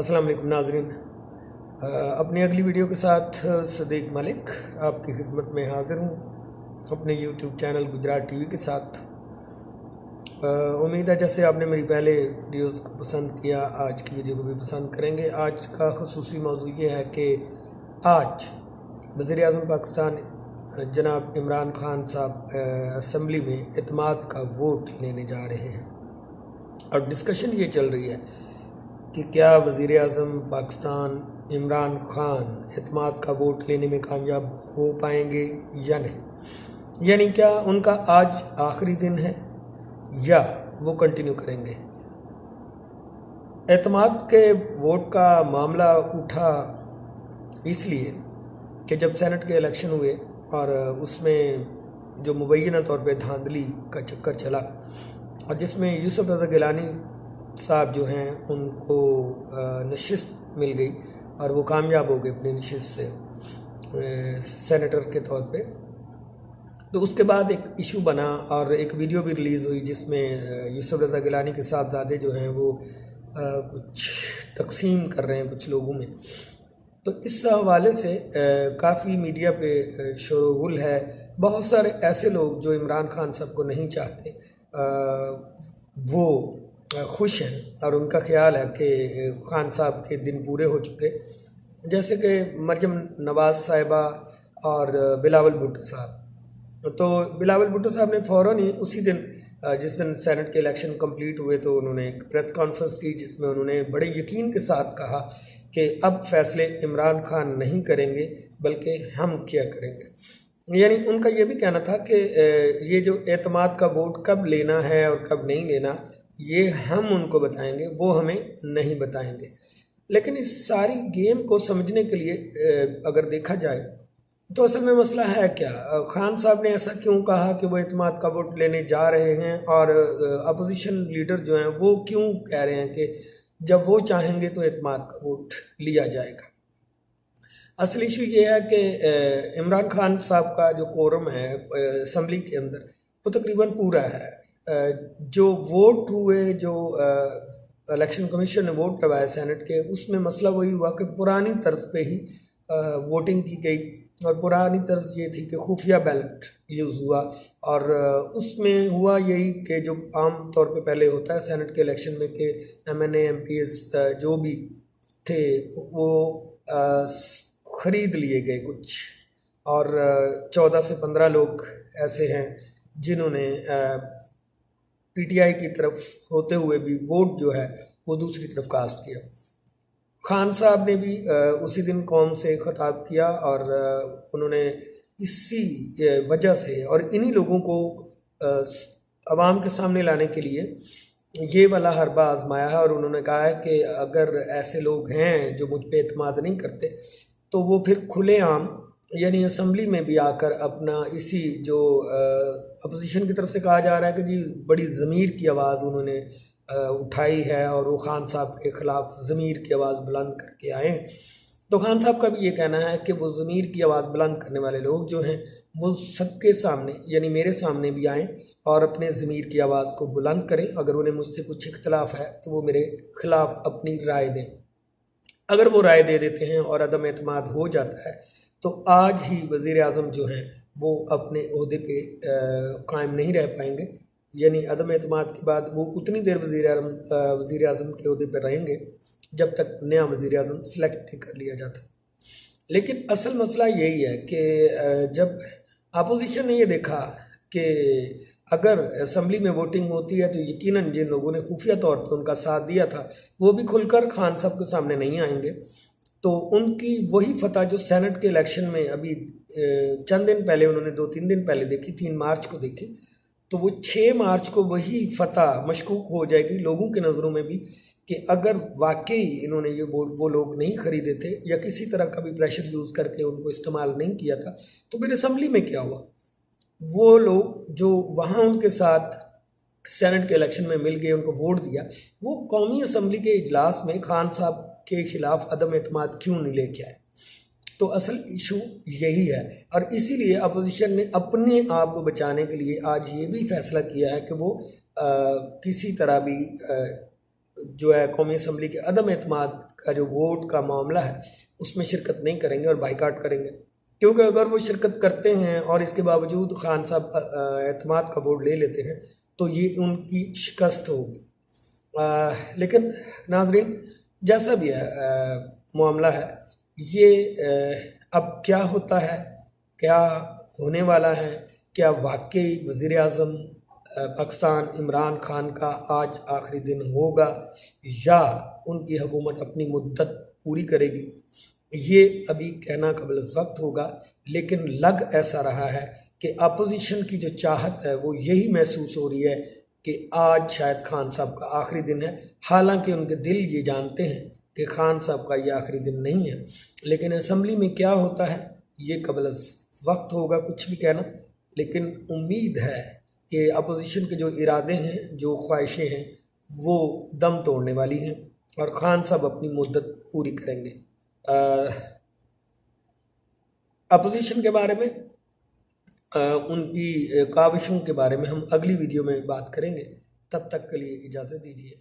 अस्सलाम वालेकुम नाज़रीन। अपनी अगली वीडियो के साथ सदीक मलिक आपकी खिदमत में हाज़िर हूँ अपने यूट्यूब चैनल गुजरात टीवी के साथ। उम्मीद है जैसे आपने मेरी पहले वीडियोस को पसंद किया, आज की वीडियो को भी पसंद करेंगे। आज का खुसूसी मौजू ये है कि आज वज़ीर-ए-आज़म पाकिस्तान जनाब इमरान खान साहब असम्बली में एतमाद का वोट लेने जा रहे हैं और डिस्कशन ये चल रही है कि क्या वज़ीर-ए-आज़म पाकिस्तान इमरान खान एतमाद का वोट लेने में कामयाब हो पाएंगे या नहीं, यानी क्या उनका आज आखिरी दिन है या वो कंटिन्यू करेंगे। एतमाद के वोट का मामला उठा इसलिए कि जब सेनेट के इलेक्शन हुए और उसमें जो मुबैना तौर पे धांधली का चक्कर चला और जिसमें यूसुफ रज़ा गिलानी साहब जो हैं उनको नशिस्त मिल गई और वो कामयाब हो गए अपनी नशिस्त से सेनेटर के तौर पे। तो उसके बाद एक इशू बना और एक वीडियो भी रिलीज़ हुई जिसमें यूसुफ रज़ा गिलानी के साहबजादे जो हैं वो कुछ तकसीम कर रहे हैं कुछ लोगों में। तो इस हवाले से काफ़ी मीडिया पे शोरगुल है। बहुत सारे ऐसे लोग जो इमरान खान साहब को नहीं चाहते वो खुश हैं और उनका ख्याल है कि खान साहब के दिन पूरे हो चुके, जैसे कि मरियम नवाज़ साहिबा और बिलावल भुट्टो साहब। तो बिलावल भुट्टो साहब ने फ़ौरन ही उसी दिन जिस दिन सेनेट के इलेक्शन कंप्लीट हुए तो उन्होंने एक प्रेस कॉन्फ्रेंस की जिसमें उन्होंने बड़े यकीन के साथ कहा कि अब फैसले इमरान खान नहीं करेंगे बल्कि हम क्या करेंगे। यानी उनका ये भी कहना था कि ये जो एतमाद का वोट कब लेना है और कब नहीं लेना ये हम उनको बताएंगे, वो हमें नहीं बताएंगे। लेकिन इस सारी गेम को समझने के लिए अगर देखा जाए तो असल में मसला है क्या, खान साहब ने ऐसा क्यों कहा कि वो एतमाद का वोट लेने जा रहे हैं और अपोजिशन लीडर जो हैं वो क्यों कह रहे हैं कि जब वो चाहेंगे तो एतमाद का वोट लिया जाएगा। असल इशू ये है कि इमरान खान साहब का जो कोरम है असम्बली के अंदर वो तकरीबन पूरा है। जो वोट हुए, जो इलेक्शन कमीशन ने वोट करवाया सेनेट के, उसमें मसला वही हुआ कि पुरानी तर्ज पे ही वोटिंग की गई और पुरानी तर्ज ये थी कि खुफिया बैलेट यूज़ हुआ और उसमें हुआ यही कि जो आम तौर पे पहले होता है सेनेट के इलेक्शन में कि MNA MPs जो भी थे वो ख़रीद लिए गए कुछ, और 14 से 15 लोग ऐसे हैं जिन्होंने PTI की तरफ होते हुए भी वोट जो है वो दूसरी तरफ कास्ट किया। खान साहब ने भी उसी दिन कौम से खिताब किया और उन्होंने इसी वजह से और इन्हीं लोगों को आवाम के सामने लाने के लिए ये वाला हरबा आजमाया है और उन्होंने कहा है कि अगर ऐसे लोग हैं जो मुझ पे एतमाद नहीं करते तो वो फिर खुलेआम यानी असम्बली में भी आकर अपना इसी जो अपोजिशन की तरफ से कहा जा रहा है कि जी बड़ी ज़मीर की आवाज़ उन्होंने उठाई है और वो खान साहब के ख़िलाफ़ ज़मीर की आवाज़ बुलंद करके आए। तो खान साहब का भी ये कहना है कि वो ज़मीर की आवाज़ बुलंद करने वाले लोग जो हैं वो सबके सामने यानी मेरे सामने भी आएँ और अपने ज़मीर की आवाज़ को बुलंद करें। अगर उन्हें मुझसे कुछ इख्तलाफ है तो वो मेरे ख़िलाफ़ अपनी राय दें। अगर वो राय दे देते हैं और अदम एतमाद हो जाता है तो आज ही वज़ीर-ए-आज़म जो हैं वो अपने ओहदे पे कायम नहीं रह पाएंगे, यानी अदम एतमाद के बाद वो उतनी देर वज़ीर-ए-आज़म के ओहदे पर रहेंगे जब तक नया वज़ीर-ए-आज़म सेलेक्ट नहीं कर लिया जाता। लेकिन असल मसला यही है कि जब अपोजिशन ने ये देखा कि अगर असम्बली में वोटिंग होती है तो यकीनन जिन लोगों ने खुफिया तौर पर उनका साथ दिया था वो भी खुलकर खान साहब के सामने नहीं आएंगे, तो उनकी वही फतह जो सेनेट के इलेक्शन में अभी चंद दिन पहले उन्होंने 2-3 दिन पहले देखी, 3 मार्च को देखी, तो वो 6 मार्च को वही फतह मशकूक हो जाएगी लोगों के नज़रों में भी कि अगर वाकई इन्होंने ये वो लोग नहीं ख़रीदे थे या किसी तरह का भी प्रेशर यूज़ करके उनको इस्तेमाल नहीं किया था तो फिर असम्बली में क्या हुआ। वो लोग जो वहाँ उनके साथ सेनेट के इलेक्शन में मिल गए, उनको वोट दिया, वो कौमी असम्बली के इजलास में खान साहब के ख़िलाफ़ अदम एतमाद क्यों नहीं लेके आए। तो असल इशू यही है और इसीलिए अपोजिशन ने अपने आप को बचाने के लिए आज ये भी फैसला किया है कि वो किसी तरह भी जो है कौमी असम्बली के अदम एतमाद का जो वोट का मामला है उसमें शिरकत नहीं करेंगे और बाइकाट करेंगे, क्योंकि अगर वो शिरकत करते हैं और इसके बावजूद खान साहब एतमाद का वोट ले लेते हैं तो ये उनकी शिकस्त होगी। लेकिन नाजरीन, जैसा भी है मामला है ये, अब क्या होता है, क्या होने वाला है, क्या वाकई वज़ीर आज़म पाकिस्तान इमरान खान का आज आखिरी दिन होगा या उनकी हुकूमत अपनी मुद्दत पूरी करेगी, ये अभी कहना कबल वक्त होगा। लेकिन लग ऐसा रहा है कि अपोजिशन की जो चाहत है वो यही महसूस हो रही है कि आज शायद खान साहब का आखिरी दिन है, हालांकि उनके दिल ये जानते हैं कि खान साहब का ये आखिरी दिन नहीं है। लेकिन असम्बली में क्या होता है ये कबल वक्त होगा कुछ भी कहना, लेकिन उम्मीद है कि अपोजिशन के जो इरादे हैं, जो ख्वाहिशें हैं, वो दम तोड़ने वाली हैं और खान साहब अपनी मुद्दत पूरी करेंगे। अपोजिशन के बारे में, उनकी काविशों के बारे में हम अगली वीडियो में बात करेंगे। तब तक के लिए इजाज़त दीजिए।